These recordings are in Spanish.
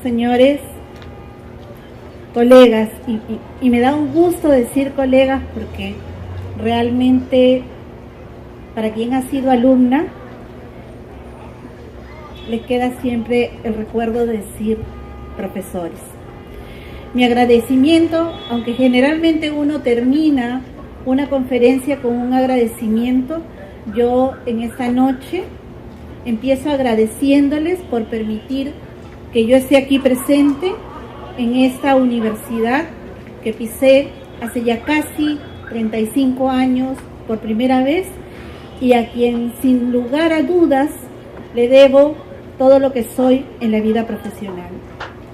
señores, colegas, y me da un gusto decir colegas porque realmente para quien ha sido alumna les queda siempre el recuerdo de decir profesores. Mi agradecimiento, aunque generalmente uno termina una conferencia con un agradecimiento, yo en esta noche empiezo agradeciéndoles por permitir que yo esté aquí presente en esta universidad que pisé hace ya casi 35 años por primera vez y a quien sin lugar a dudas le debo todo lo que soy en la vida profesional.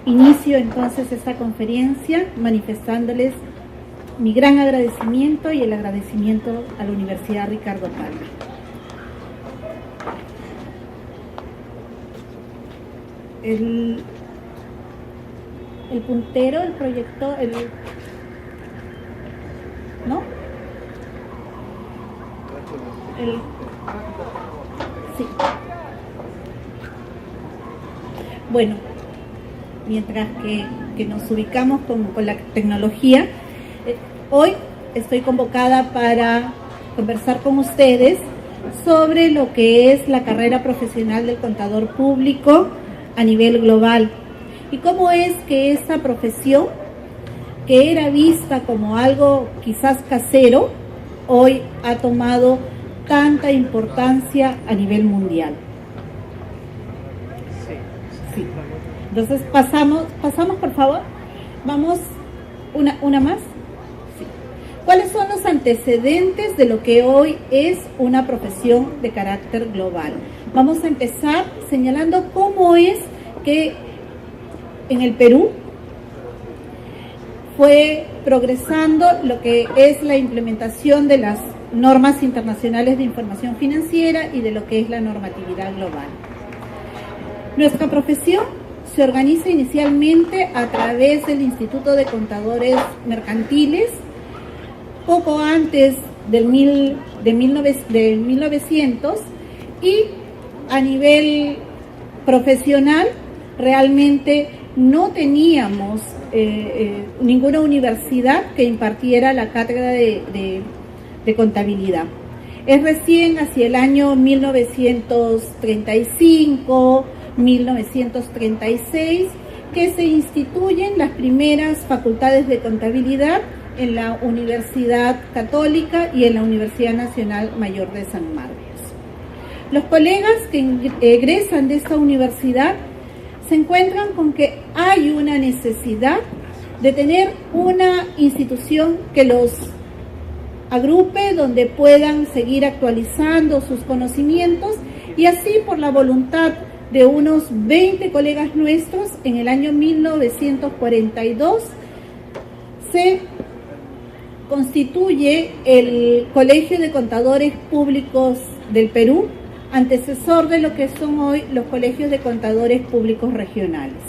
Inicio entonces esta conferencia manifestándoles mi gran agradecimiento y el agradecimiento a la Universidad Ricardo Palma. El puntero, el proyector, ¿no? Sí. Bueno, mientras que nos ubicamos con la tecnología, hoy estoy convocada para conversar con ustedes sobre lo que es la carrera profesional del contador público a nivel global y cómo es que esta profesión, que era vista como algo quizás casero, hoy ha tomado tanta importancia a nivel mundial. Sí. Entonces pasamos por favor. Vamos, una más. Sí. ¿Cuáles son los antecedentes de lo que hoy es una profesión de carácter global? Vamos a empezar señalando cómo es que en el Perú fue progresando lo que es la implementación de las normas internacionales de información financiera y de lo que es la normatividad global. Nuestra profesión se organiza inicialmente a través del Instituto de Contadores Mercantiles, poco antes de 1900, y a nivel profesional realmente no teníamos ninguna universidad que impartiera la cátedra de contabilidad. Es recién hacia el año 1935, 1936, que se instituyen las primeras facultades de contabilidad en la Universidad Católica y en la Universidad Nacional Mayor de San Marcos. Los colegas que egresan de esta universidad se encuentran con que hay una necesidad de tener una institución que los agrupe, donde puedan seguir actualizando sus conocimientos, y así por la voluntad de unos 20 colegas nuestros, en el año 1942 se constituye el Colegio de Contadores Públicos del Perú, antecesor de lo que son hoy los colegios de contadores públicos regionales.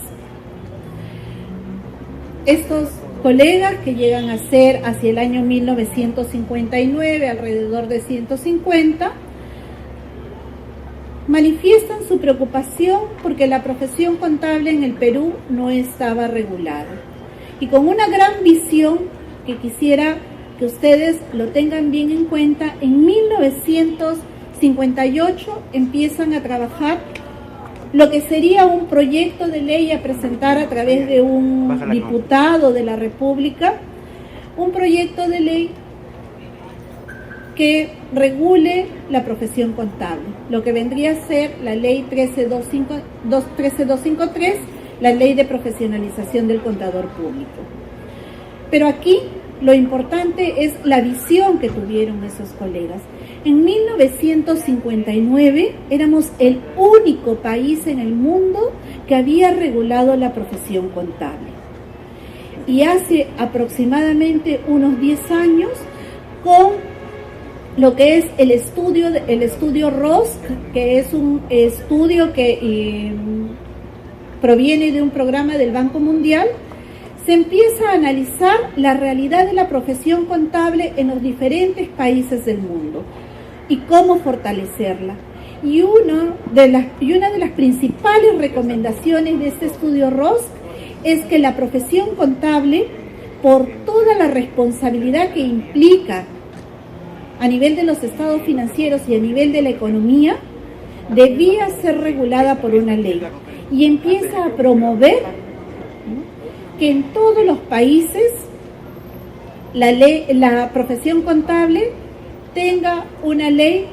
Estos colegas, que llegan a ser hacia el año 1959 alrededor de 150, manifiestan su preocupación porque la profesión contable en el Perú no estaba regulada. Y con una gran visión que quisiera que ustedes lo tengan bien en cuenta, en 1958 empiezan a trabajar lo que sería un proyecto de ley a presentar a través de un diputado de la República, un proyecto de ley que regule la profesión contable, lo que vendría a ser la ley 13253, la ley de profesionalización del contador público. Pero aquí lo importante es la visión que tuvieron esos colegas. En 1959 éramos el único país en el mundo que había regulado la profesión contable. Y hace aproximadamente unos 10 años, con lo que es el estudio ROSC, que es un estudio que proviene de un programa del Banco Mundial, se empieza a analizar la realidad de la profesión contable en los diferentes países del mundo y cómo fortalecerla. Y una de las principales recomendaciones de este estudio ROSC es que la profesión contable, por toda la responsabilidad que implica a nivel de los estados financieros y a nivel de la economía, debía ser regulada por una ley, y empieza a promover, ¿no?, que en todos los países la profesión contable tenga una ley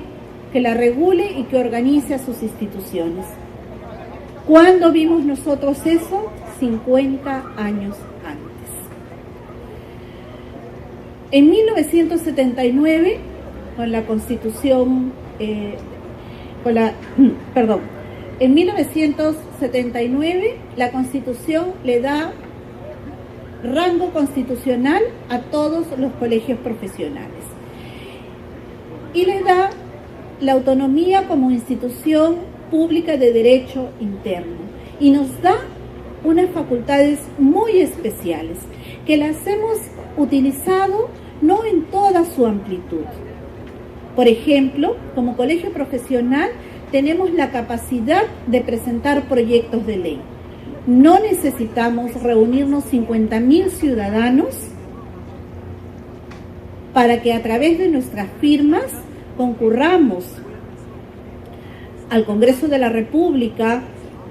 que la regule y que organice a sus instituciones. ¿Cuándo vimos nosotros eso? 50 años antes. En 1979, con la Constitución, en 1979 la Constitución le da rango constitucional a todos los colegios profesionales y le da la autonomía como institución pública de derecho interno, y nos da unas facultades muy especiales que las hemos utilizado no en toda su amplitud. Por ejemplo, como colegio profesional tenemos la capacidad de presentar proyectos de ley. No necesitamos reunirnos 50.000 ciudadanos para que a través de nuestras firmas concurramos al Congreso de la República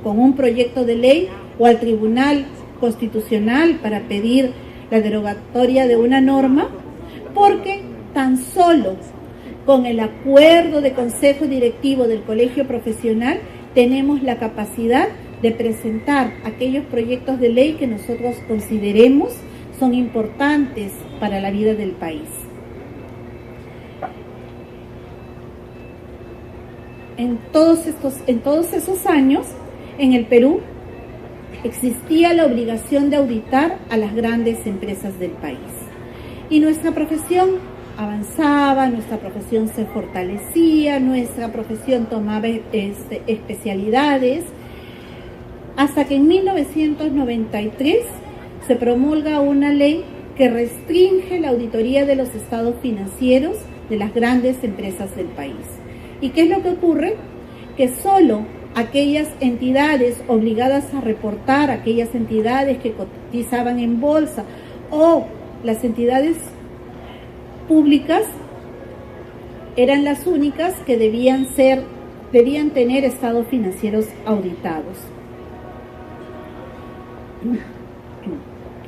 con un proyecto de ley o al Tribunal Constitucional para pedir la derogatoria de una norma, porque tan solo con el acuerdo de consejo directivo del colegio profesional tenemos la capacidad de presentar aquellos proyectos de ley que nosotros consideremos son importantes para la vida del país. En todos esos años, en el Perú, existía la obligación de auditar a las grandes empresas del país. Y nuestra profesión avanzaba, nuestra profesión se fortalecía, nuestra profesión tomaba especialidades, hasta que en 1993 se promulga una ley que restringe la auditoría de los estados financieros de las grandes empresas del país. ¿Y qué es lo que ocurre? Que solo aquellas entidades obligadas a reportar, aquellas entidades que cotizaban en bolsa o las entidades públicas eran las únicas que debían tener estados financieros auditados.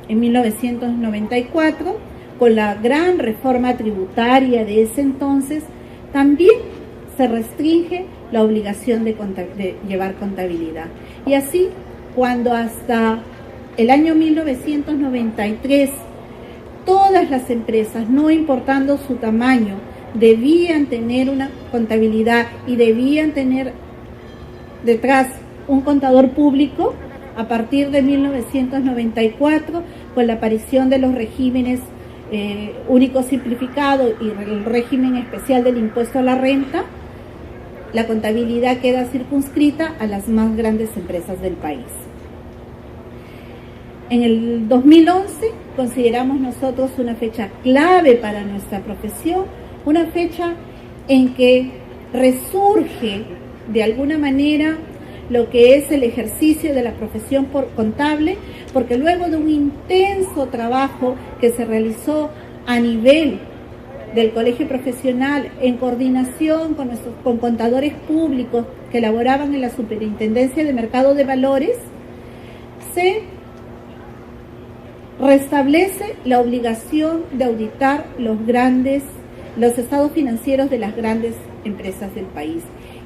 En 1994, con la gran reforma tributaria de ese entonces, también se restringe la obligación de llevar contabilidad. Y así, cuando hasta el año 1993 todas las empresas, no importando su tamaño, debían tener una contabilidad y debían tener detrás un contador público, a partir de 1994, con la aparición de los regímenes único simplificado y el régimen especial del impuesto a la renta, la contabilidad queda circunscrita a las más grandes empresas del país. En el 2011 consideramos nosotros una fecha clave para nuestra profesión, una fecha en que resurge de alguna manera lo que es el ejercicio de la profesión con-contable, porque luego de un intenso trabajo que se realizó a nivel del colegio profesional en coordinación con contadores públicos que laboraban en la Superintendencia de Mercado de Valores, se restablece la obligación de auditar los estados financieros de las grandes empresas del país.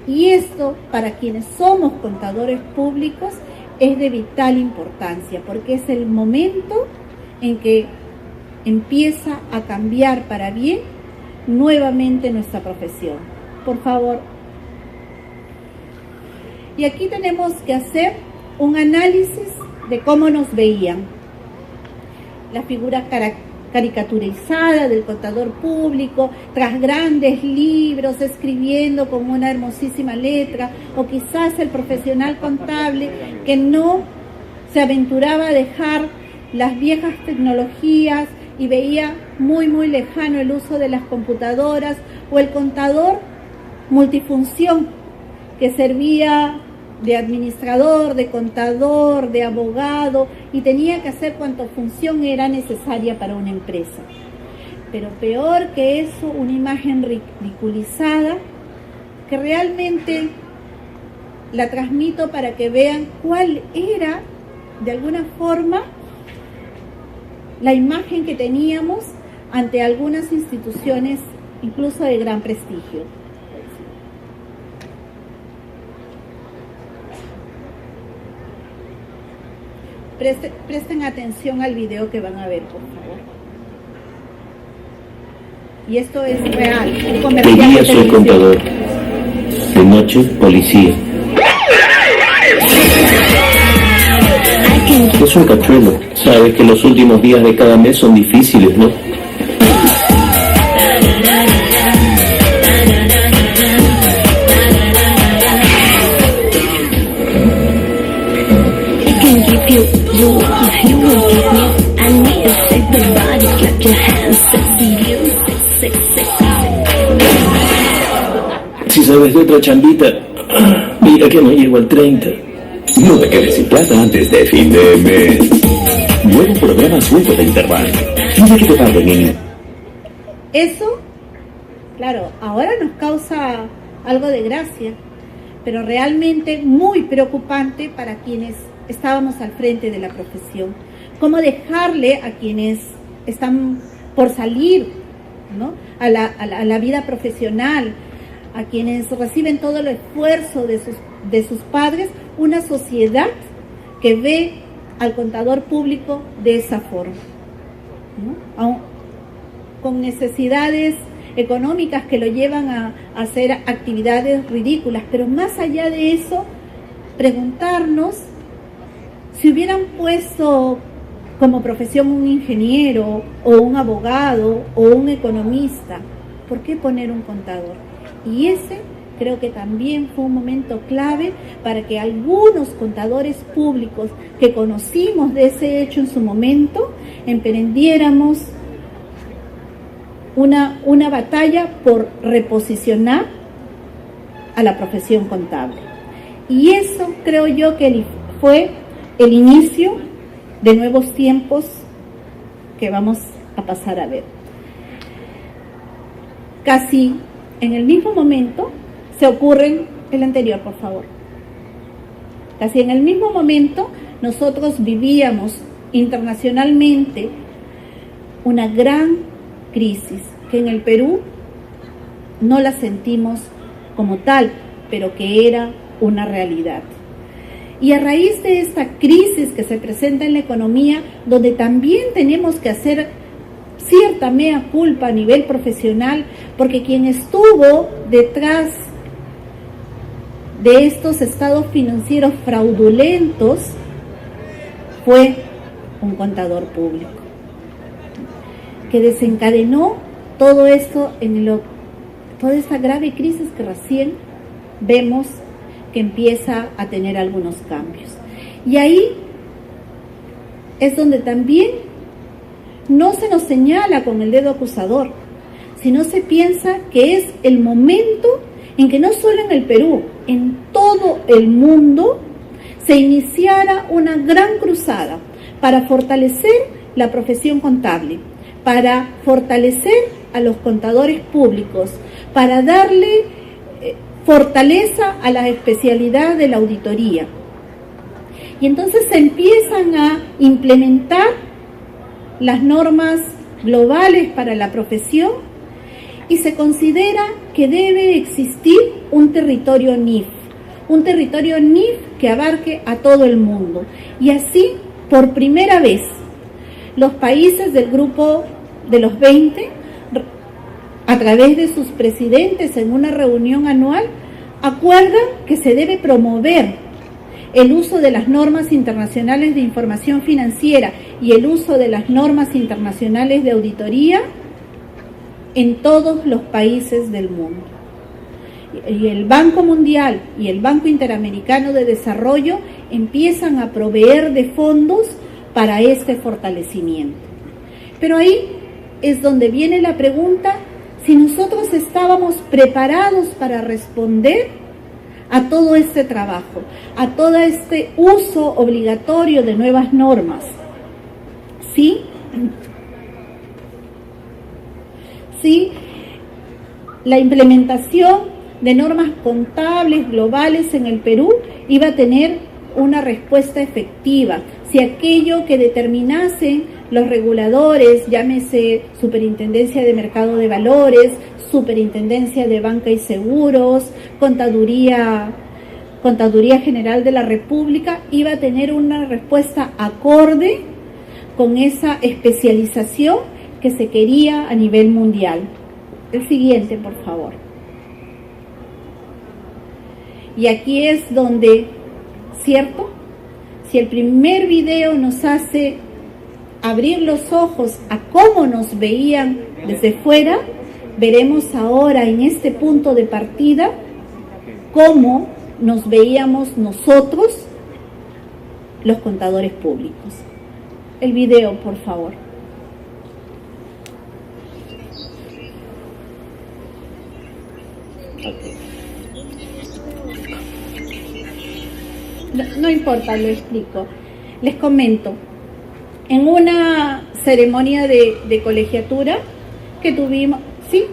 Y esto, para quienes somos contadores públicos, es de vital importancia, porque es el momento en que empieza a cambiar para bien nuevamente nuestra profesión. Por favor. Y aquí tenemos que hacer un análisis de cómo nos veían. La figura caricaturizada del contador público, tras grandes libros, escribiendo con una hermosísima letra, o quizás el profesional contable que no se aventuraba a dejar las viejas tecnologías y veía muy lejano el uso de las computadoras, o el contador multifunción que servía de administrador, de contador, de abogado, y tenía que hacer cuanta función era necesaria para una empresa. Pero peor que eso, una imagen ridiculizada, que realmente la transmito para que vean cuál era, de alguna forma, la imagen que teníamos ante algunas instituciones, incluso de gran prestigio. Presten atención al video que van a ver, por favor. Y esto es real. De día soy contador, de noche policía. Es un cachuelo. Sabes que los últimos días de cada mes son difíciles, ¿no? Si sabes de otra chambita, mira que no llego al 30. No te quedes sin plata antes de fin de mes. Nuevo programa suelto de Interbank. Mira que te pague, niño. Eso, claro, ahora nos causa algo de gracia, pero realmente muy preocupante para quienes estábamos al frente de la profesión. Cómo dejarle a quienes están por salir, ¿no?, a la vida profesional, a quienes reciben todo el esfuerzo de sus padres, una sociedad que ve al contador público de esa forma, ¿no?, con necesidades económicas que lo llevan a hacer actividades ridículas. Pero más allá de eso, preguntarnos si hubieran puesto como profesión un ingeniero o un abogado o un economista, ¿por qué poner un contador? Y ese creo que también fue un momento clave para que algunos contadores públicos que conocimos de ese hecho en su momento emprendiéramos una batalla por reposicionar a la profesión contable. Y eso creo yo que fue el inicio de nuevos tiempos que vamos a pasar a ver. Casi en el mismo momento se ocurren, el anterior por favor, casi en el mismo momento nosotros vivíamos internacionalmente una gran crisis que en el Perú no la sentimos como tal, pero que era una realidad. Y a raíz de esta crisis que se presenta en la economía, donde también tenemos que hacer cierta mea culpa a nivel profesional, porque quien estuvo detrás de estos estados financieros fraudulentos fue un contador público, que desencadenó todo esto toda esta grave crisis que recién vemos que empieza a tener algunos cambios. Y ahí es donde también no se nos señala con el dedo acusador, sino se piensa que es el momento en que no solo en el Perú, en todo el mundo, se iniciara una gran cruzada para fortalecer la profesión contable, para fortalecer a los contadores públicos, para darle fortaleza a la especialidad de la auditoría. Y entonces se empiezan a implementar las normas globales para la profesión y se considera que debe existir un territorio NIF que abarque a todo el mundo. Y así, por primera vez, los países del grupo de los 20, a través de sus presidentes en una reunión anual, acuerdan que se debe promover el uso de las normas internacionales de información financiera y el uso de las normas internacionales de auditoría en todos los países del mundo. Y el Banco Mundial y el Banco Interamericano de Desarrollo empiezan a proveer de fondos para este fortalecimiento. Pero ahí es donde viene la pregunta: si nosotros estábamos preparados para responder a todo este trabajo, a todo este uso obligatorio de nuevas normas. ¿Sí? ¿Sí? La implementación de normas contables globales en el Perú iba a tener una respuesta efectiva. Si aquello que determinasen los reguladores, llámese Superintendencia de Mercado de Valores, Superintendencia de Banca y Seguros, Contaduría General de la República, iba a tener una respuesta acorde con esa especialización que se quería a nivel mundial. El siguiente, por favor. Y aquí es donde, ¿cierto? Si el primer video nos hace abrir los ojos a cómo nos veían desde fuera, veremos ahora en este punto de partida cómo nos veíamos nosotros, los contadores públicos. El video, por favor. No importa, lo explico. Les comento. En una ceremonia de colegiatura que tuvimos, ¿sí?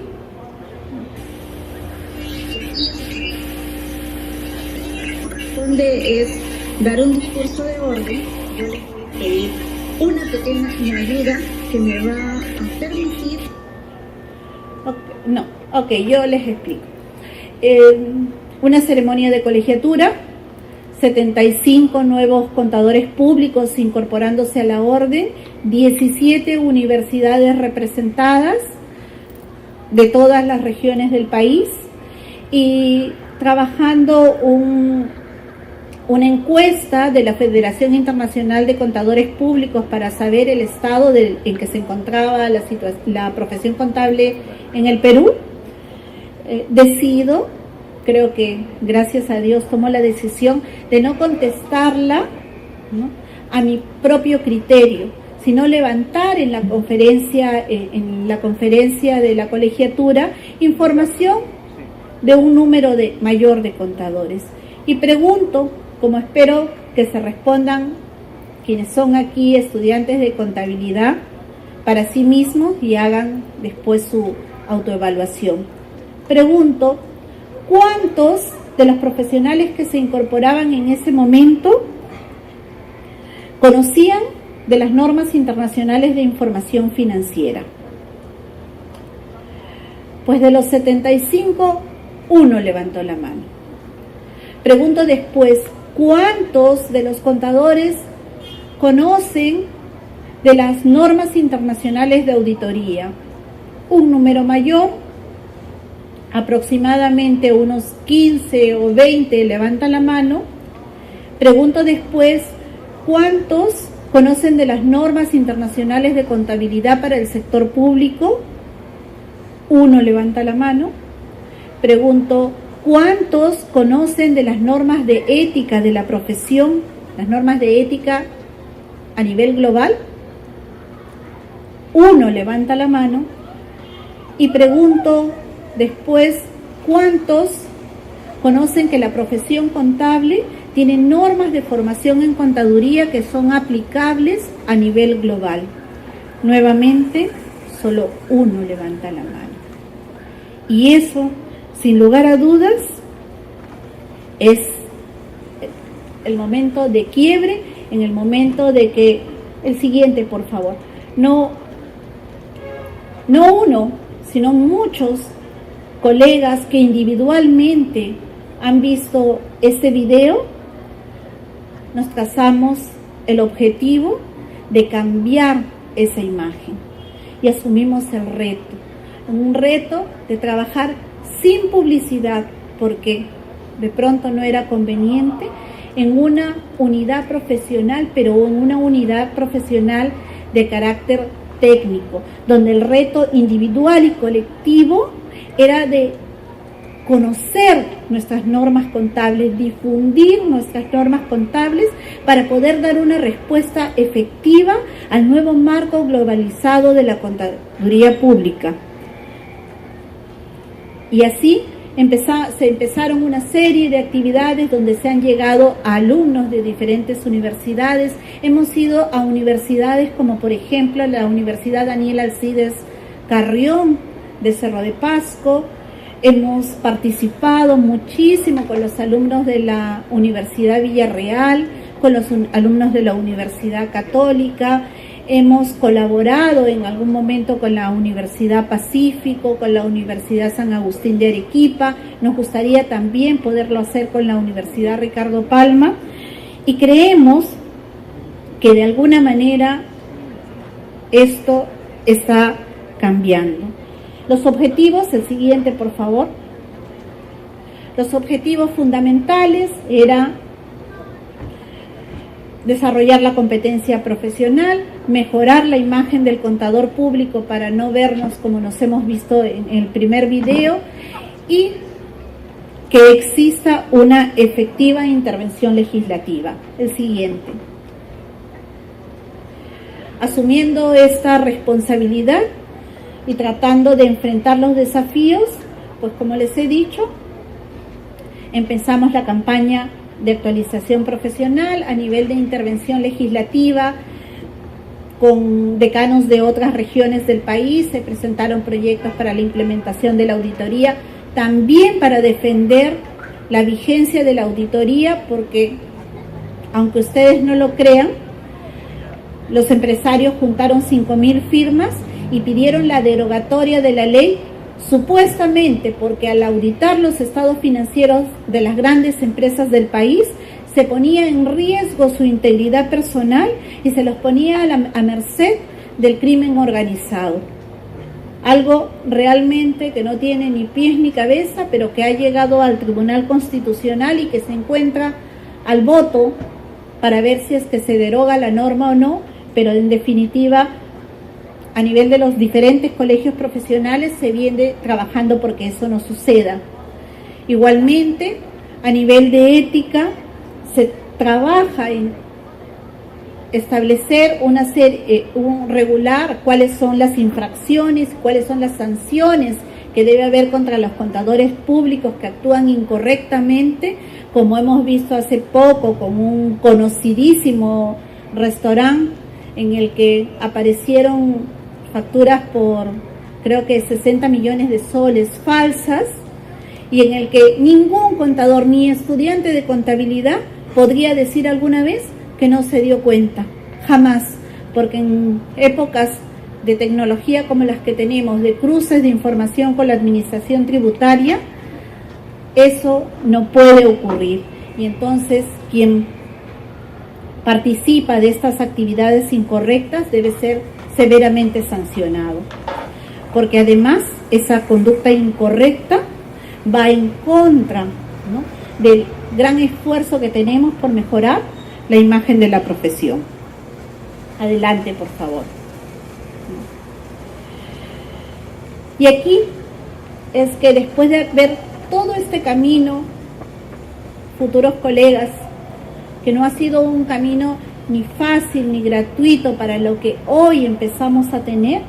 Donde es dar un discurso de orden, yo les voy a pedir una pequeña ayuda que me va a permitir. Yo les explico. Una ceremonia de colegiatura, 75 nuevos contadores públicos incorporándose a la orden, 17 universidades representadas de todas las regiones del país y trabajando una encuesta de la Federación Internacional de Contadores Públicos para saber el estado en que se encontraba la profesión contable en el Perú. Decido, creo que gracias a Dios tomo la decisión de no contestarla, ¿no?, a mi propio criterio, sino levantar en la conferencia de la colegiatura información de un número mayor de contadores. Y pregunto, como espero que se respondan quienes son aquí estudiantes de contabilidad para sí mismos y hagan después su autoevaluación. Pregunto, ¿cuántos de los profesionales que se incorporaban en ese momento conocían de las normas internacionales de información financiera? Pues de los 75, uno levantó la mano. Pregunto después, ¿cuántos de los contadores conocen de las normas internacionales de auditoría? Un número mayor, aproximadamente unos 15 o 20 levantan la mano. Pregunto después, ¿cuántos conocen de las normas internacionales de contabilidad para el sector público? Uno levanta la mano. Pregunto, ¿cuántos conocen de las normas de ética de la profesión, las normas de ética a nivel global? Uno levanta la mano. Y pregunto después, ¿cuántos conocen que la profesión contable tiene normas de formación en contaduría que son aplicables a nivel global? Nuevamente, solo uno levanta la mano. Y eso, sin lugar a dudas, es el momento de quiebre, en el momento de que, el siguiente por favor, no uno, sino muchos colegas que individualmente han visto este video, nos trazamos el objetivo de cambiar esa imagen y asumimos el reto, un reto de trabajar sin publicidad, porque de pronto no era conveniente, en una unidad profesional, pero en una unidad profesional de carácter técnico, donde el reto individual y colectivo era de conocer nuestras normas contables, difundir nuestras normas contables para poder dar una respuesta efectiva al nuevo marco globalizado de la contaduría pública. Y así se empezaron una serie de actividades donde se han llegado a alumnos de diferentes universidades. Hemos ido a universidades como por ejemplo la Universidad Daniel Alcides Carrión de Cerro de Pasco. Hemos participado muchísimo con los alumnos de la Universidad Villarreal, con los alumnos de la Universidad Católica. Hemos colaborado en algún momento con la Universidad Pacífico, con la Universidad San Agustín de Arequipa. Nos gustaría también poderlo hacer con la Universidad Ricardo Palma. Y creemos que de alguna manera esto está cambiando. Los objetivos, el siguiente por favor. Los objetivos fundamentales era desarrollar la competencia profesional, mejorar la imagen del contador público para no vernos como nos hemos visto en el primer video, y que exista una efectiva intervención legislativa. El siguiente. Asumiendo esta responsabilidad y tratando de enfrentar los desafíos, pues como les he dicho, empezamos la campaña de actualización profesional a nivel de intervención legislativa. Con decanos de otras regiones del país se presentaron proyectos para la implementación de la auditoría, también para defender la vigencia de la auditoría, porque aunque ustedes no lo crean, los empresarios juntaron 5.000 firmas y pidieron la derogatoria de la ley, supuestamente porque al auditar los estados financieros de las grandes empresas del país se ponía en riesgo su integridad personal y se los ponía a merced del crimen organizado. Algo realmente que no tiene ni pies ni cabeza, pero que ha llegado al Tribunal Constitucional y que se encuentra al voto para ver si es que se deroga la norma o no, pero en definitiva a nivel de los diferentes colegios profesionales se viene trabajando porque eso no suceda. Igualmente, a nivel de ética, se trabaja en establecer regular cuáles son las infracciones, cuáles son las sanciones que debe haber contra los contadores públicos que actúan incorrectamente, como hemos visto hace poco con un conocidísimo restaurante en el que aparecieron facturas por creo que 60 millones de soles falsas, y en el que ningún contador ni estudiante de contabilidad podría decir alguna vez que no se dio cuenta, jamás, porque en épocas de tecnología como las que tenemos, de cruces de información con la administración tributaria, eso no puede ocurrir. Y entonces quien participa de estas actividades incorrectas debe ser severamente sancionado, porque además esa conducta incorrecta va en contra, ¿no?, del gran esfuerzo que tenemos por mejorar la imagen de la profesión. Adelante, por favor. Y aquí es que después de ver todo este camino, futuros colegas, que no ha sido un camino ni fácil ni gratuito para lo que hoy empezamos a tener,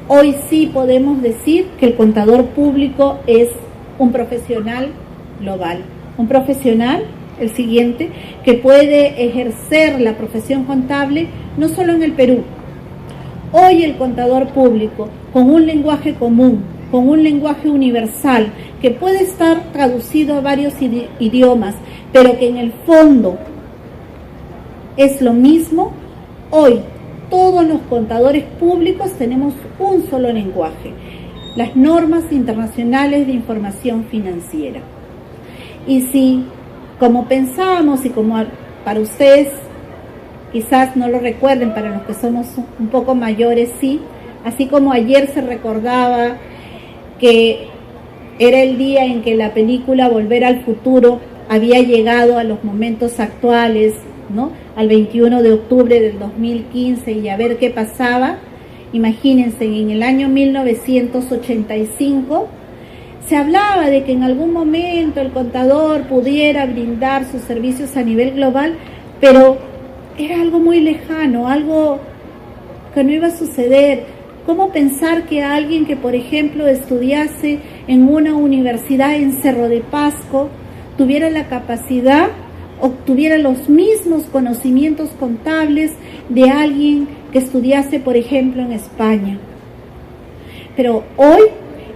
hoy sí podemos decir que el contador público es un profesional global, un profesional, el siguiente, que puede ejercer la profesión contable no solo en el Perú. Hoy el contador público, con un lenguaje común, con un lenguaje universal, que puede estar traducido a varios idiomas, pero que en el fondo es lo mismo, hoy todos los contadores públicos tenemos un solo lenguaje: las normas internacionales de información financiera. Y si, como pensábamos y como para ustedes quizás no lo recuerden, para los que somos un poco mayores sí, así como ayer se recordaba que era el día en que la película Volver al Futuro había llegado a los momentos actuales, ¿no?, al 21 de octubre del 2015, y a ver qué pasaba. Imagínense, en el año 1985 se hablaba de que en algún momento el contador pudiera brindar sus servicios a nivel global, pero era algo muy lejano, algo que no iba a suceder. ¿Cómo pensar que alguien que, por ejemplo, estudiase en una universidad en Cerro de Pasco tuviera la capacidad o tuviera los mismos conocimientos contables de alguien que estudiase, por ejemplo, en España? Pero hoy,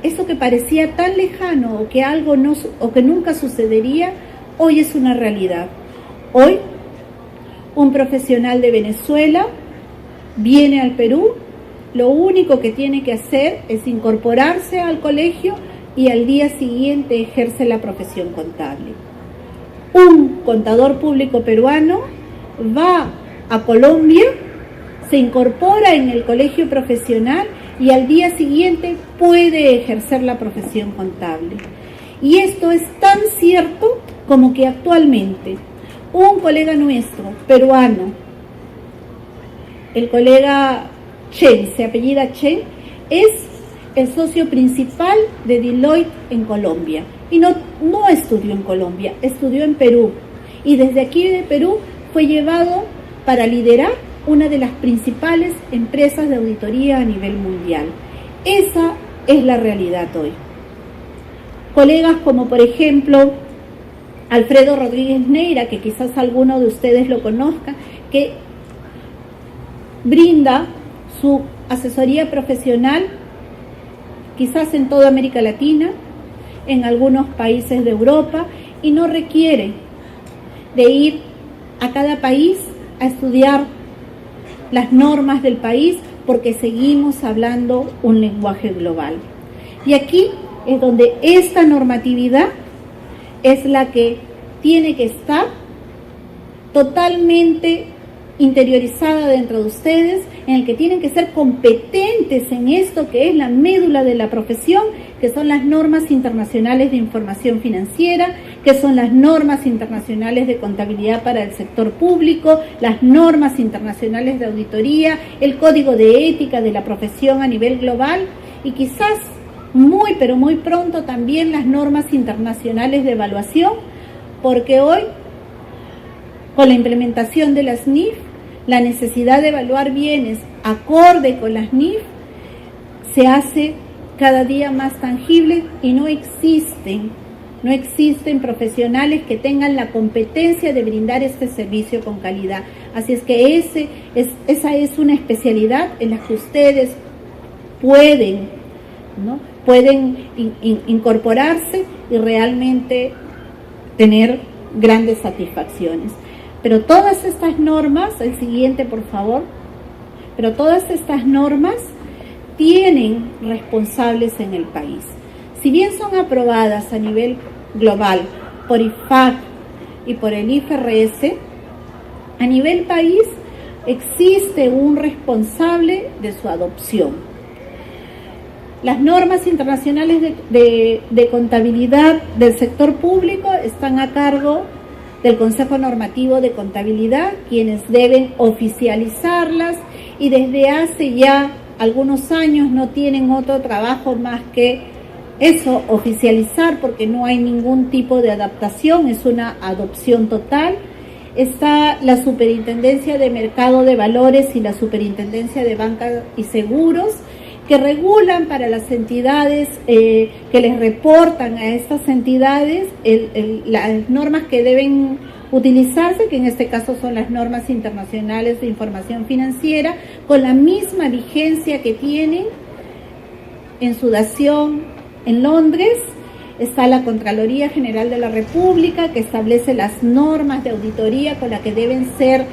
eso que parecía tan lejano o que algo no, o que nunca sucedería, hoy es una realidad. Hoy, un profesional de Venezuela viene al Perú, lo único que tiene que hacer es incorporarse al colegio y al día siguiente ejerce la profesión contable. Un contador público peruano va a Colombia, se incorpora en el colegio profesional y al día siguiente puede ejercer la profesión contable. Y esto es tan cierto como que actualmente un colega nuestro, peruano, el colega Chen, se apellida Chen, es el socio principal de Deloitte en Colombia. Y no estudió en Colombia, estudió en Perú. Y desde aquí de Perú fue llevado para liderar una de las principales empresas de auditoría a nivel mundial. Esa es la realidad hoy. Colegas como por ejemplo Alfredo Rodríguez Neira, que quizás alguno de ustedes lo conozca, que brinda su asesoría profesional quizás en toda América Latina, en algunos países de Europa, y no requiere de ir a cada país a estudiar las normas del país, porque seguimos hablando un lenguaje global. Y aquí es donde esta normatividad es la que tiene que estar totalmente interiorizada dentro de ustedes, en el que tienen que ser competentes en esto que es la médula de la profesión, que son las normas internacionales de información financiera, que son las normas internacionales de contabilidad para el sector público, las normas internacionales de auditoría, el código de ética de la profesión a nivel global y quizás muy, pero muy pronto también las normas internacionales de evaluación, porque hoy, con la implementación de las NIF, la necesidad de evaluar bienes acorde con las NIF se hace cada día más tangible y no existen profesionales que tengan la competencia de brindar este servicio con calidad. Así es que esa es una especialidad en la que ustedes pueden incorporarse y realmente tener grandes satisfacciones. Pero todas estas normas, el siguiente por favor, pero todas estas normas tienen responsables en el país. Si bien son aprobadas a nivel global por IFAC y por el IFRS, a nivel país existe un responsable de su adopción. Las normas internacionales de contabilidad del sector público están a cargo del Consejo Normativo de Contabilidad, quienes deben oficializarlas y desde hace ya algunos años no tienen otro trabajo más que eso, oficializar, porque no hay ningún tipo de adaptación, es una adopción total. Está la Superintendencia de Mercado de Valores y la Superintendencia de Banca y Seguros, que regulan para las entidades que les reportan a estas entidades las normas que deben utilizarse, que en este caso son las normas internacionales de información financiera, con la misma vigencia que tienen en su dación en Londres. Está la Contraloría General de la República, que establece las normas de auditoría con las que deben ser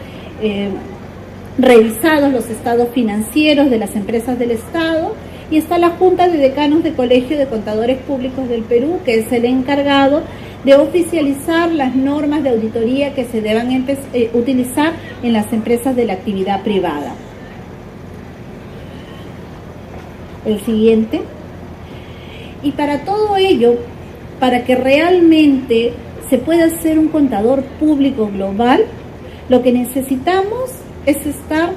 revisados los estados financieros de las empresas del Estado, y está la Junta de Decanos de Colegio de Contadores Públicos del Perú, que es el encargado de oficializar las normas de auditoría que se deban utilizar en las empresas de la actividad privada. El siguiente. Y para todo ello, para que realmente se pueda hacer un contador público global, lo que necesitamos es estar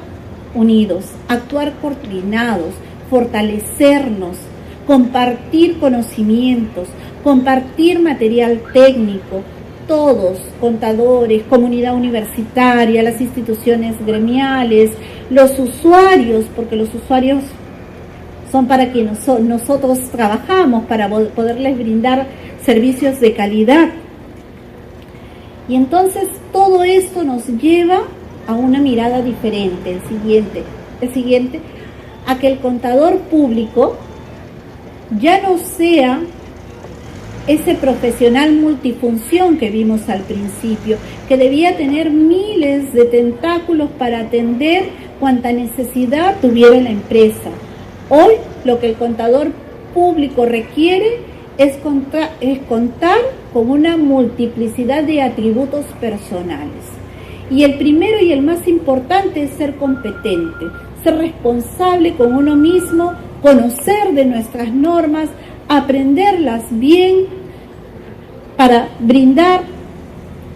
unidos, actuar coordinados, fortalecernos, compartir conocimientos, compartir material técnico, todos, contadores, comunidad universitaria, las instituciones gremiales, los usuarios, porque los usuarios son para quienes nosotros trabajamos, para poderles brindar servicios de calidad. Y entonces todo esto nos lleva a una mirada diferente, el siguiente, a que el contador público ya no sea ese profesional multifunción que vimos al principio, que debía tener miles de tentáculos para atender cuanta necesidad tuviera la empresa. Hoy lo que el contador público requiere es contar con una multiplicidad de atributos personales. Y el primero y el más importante es ser competente, ser responsable con uno mismo, conocer de nuestras normas, aprenderlas bien para brindar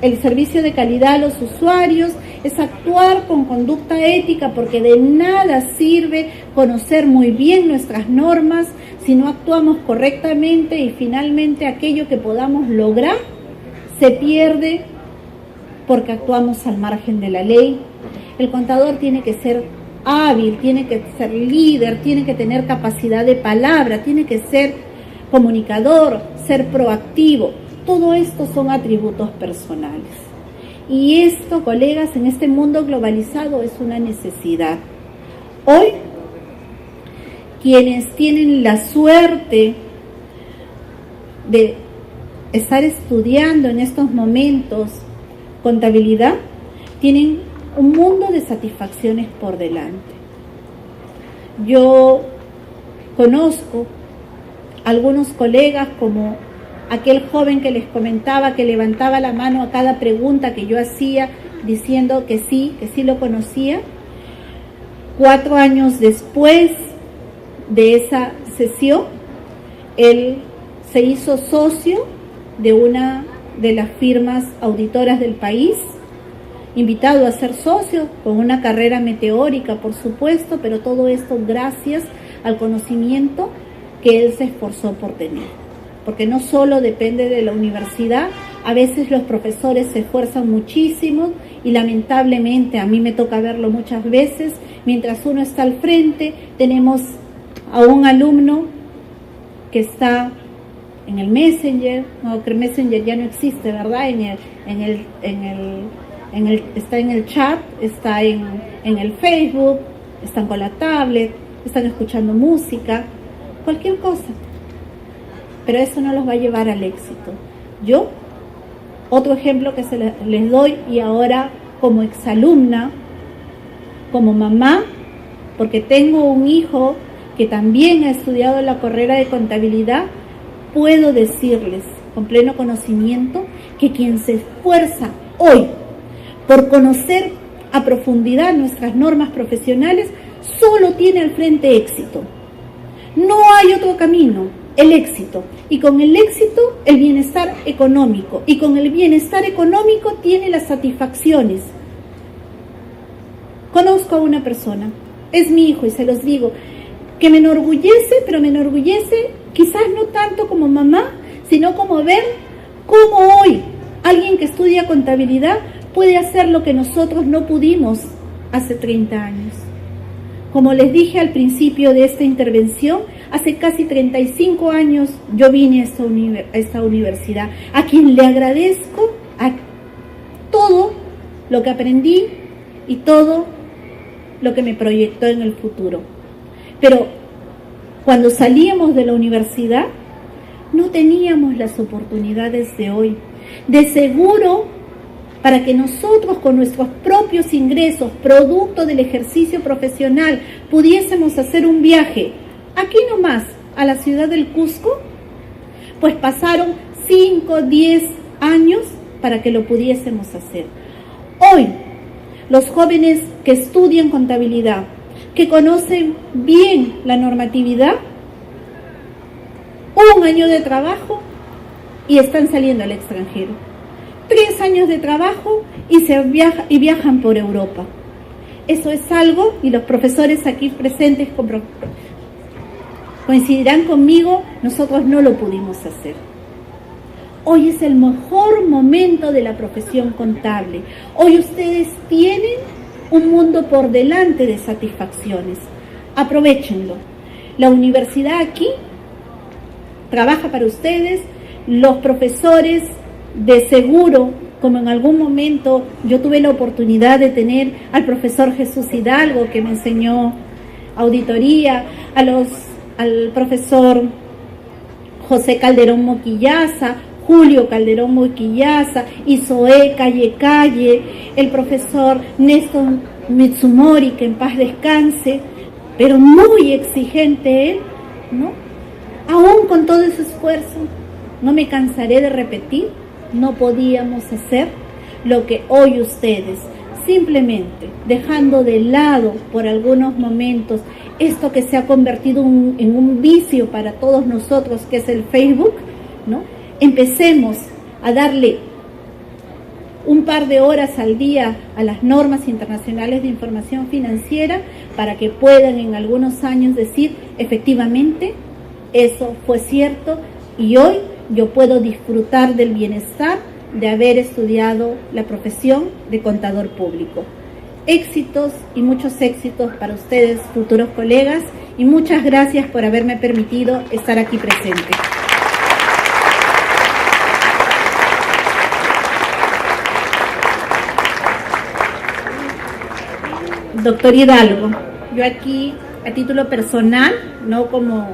el servicio de calidad a los usuarios, es actuar con conducta ética, porque de nada sirve conocer muy bien nuestras normas si no actuamos correctamente, y finalmente aquello que podamos lograr se pierde porque actuamos al margen de la ley. El contador tiene que ser hábil, tiene que ser líder, tiene que tener capacidad de palabra, tiene que ser comunicador, ser proactivo. Todo esto son atributos personales. Y esto, colegas, en este mundo globalizado es una necesidad. Hoy, quienes tienen la suerte de estar estudiando en estos momentos contabilidad, tienen un mundo de satisfacciones por delante. Yo conozco algunos colegas, como aquel joven que les comentaba, que levantaba la mano a cada pregunta que yo hacía, diciendo que sí lo conocía. 4 años después de esa sesión, él se hizo socio de una de las firmas auditoras del país, invitado a ser socio, con una carrera meteórica, por supuesto, pero todo esto gracias al conocimiento que él se esforzó por tener. Porque no solo depende de la universidad, a veces los profesores se esfuerzan muchísimo y lamentablemente, a mí me toca verlo muchas veces, mientras uno está al frente, tenemos a un alumno que está en el Messenger, no, que el Messenger ya no existe, ¿verdad? Está en el chat, está en el Facebook, están con la tablet, están escuchando música, cualquier cosa. Pero eso no los va a llevar al éxito. Yo, otro ejemplo que les doy, y ahora como exalumna, como mamá, porque tengo un hijo que también ha estudiado la carrera de contabilidad, puedo decirles con pleno conocimiento que quien se esfuerza hoy por conocer a profundidad nuestras normas profesionales solo tiene al frente éxito. No hay otro camino. El éxito, y con el éxito el bienestar económico, y con el bienestar económico tiene las satisfacciones. Conozco a una persona, es mi hijo, y se los digo, que me enorgullece, pero me enorgullece quizás no tanto como mamá, sino como ver cómo hoy alguien que estudia contabilidad puede hacer lo que nosotros no pudimos hace 30 años. Como les dije al principio de esta intervención, hace casi 35 años yo vine a esta universidad, a quien le agradezco a todo lo que aprendí y todo lo que me proyectó en el futuro. Pero cuando salíamos de la universidad, no teníamos las oportunidades de hoy. De seguro, para que nosotros con nuestros propios ingresos, producto del ejercicio profesional, pudiésemos hacer un viaje aquí nomás, a la ciudad del Cusco, pues pasaron 5, 10 años para que lo pudiésemos hacer. Hoy, los jóvenes que estudian contabilidad, que conocen bien la normatividad, 1 año de trabajo y están saliendo al extranjero. 3 años de trabajo y viajan por Europa. Eso es algo, y los profesores aquí presentes coincidirán conmigo, nosotros no lo pudimos hacer. Hoy es el mejor momento de la profesión contable. Hoy ustedes tienen un mundo por delante de satisfacciones. Aprovéchenlo. La universidad aquí trabaja para ustedes, los profesores de seguro, como en algún momento yo tuve la oportunidad de tener al profesor Jesús Hidalgo, que me enseñó auditoría, al profesor José Calderón Moquillaza, Julio Calderón Moquillaza, Isoe Calle, el profesor Néstor Mitsumori, que en paz descanse, pero muy exigente él, ¿no? Aún con todo ese esfuerzo, no me cansaré de repetir, no podíamos hacer lo que hoy ustedes, simplemente dejando de lado por algunos momentos esto que se ha convertido en un vicio para todos nosotros, que es el Facebook, ¿no? Empecemos a darle un par de horas al día a las normas internacionales de información financiera para que puedan en algunos años decir, efectivamente, eso fue cierto y hoy yo puedo disfrutar del bienestar de haber estudiado la profesión de contador público. Éxitos y muchos éxitos para ustedes, futuros colegas, y muchas gracias por haberme permitido estar aquí presente. Doctor Hidalgo, yo aquí a título personal, no como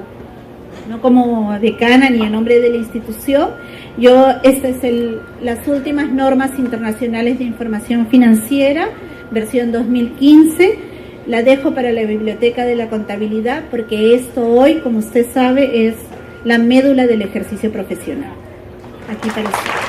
decana ni en nombre de la institución, estas es las últimas normas internacionales de información financiera, versión 2015, la dejo para la Biblioteca de la Contabilidad porque esto hoy, como usted sabe, es la médula del ejercicio profesional. Aquí para usted.